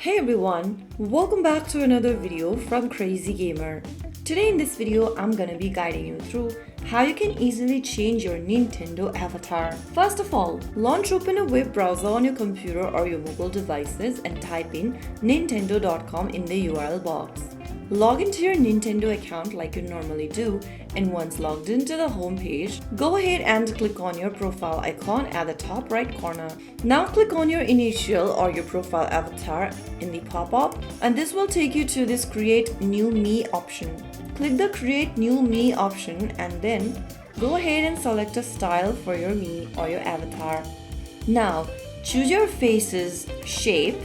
Hey everyone, welcome back to another video from Crazy Gamer. Today in this video, I'm gonna be guiding you through how you can easily change your Nintendo avatar. First of all, launch open a web browser on your computer or your mobile devices and type in nintendo.com in the URL box. Log into your Nintendo account like you normally do, and once logged into the home page, go ahead and click on your profile icon at the top right corner. Now click on your initial or your profile avatar in the pop-up, and this will take you to this Create New Me option. Click the Create New Me option and then go ahead and select a style for your me or your avatar. Now choose your face's shape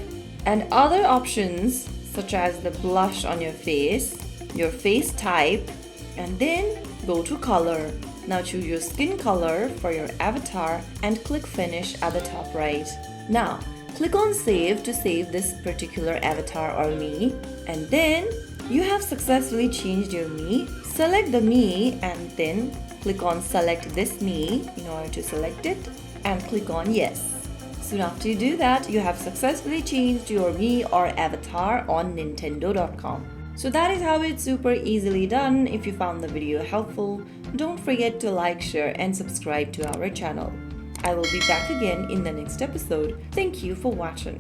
and other options such as the blush on your face, your face type, and then go to color. Now choose your skin color for your avatar and click finish at the top right. Now click on save to save this particular avatar or me, and then you have successfully changed your me. Select the me and then click on select this me in order to select it and click on yes. Soon after you do that, you have successfully changed your me or avatar on Nintendo.com. So that is how it's super easily done. If you found the video helpful, don't forget to like, share and subscribe to our channel. I will be back again in the next episode. Thank you for watching.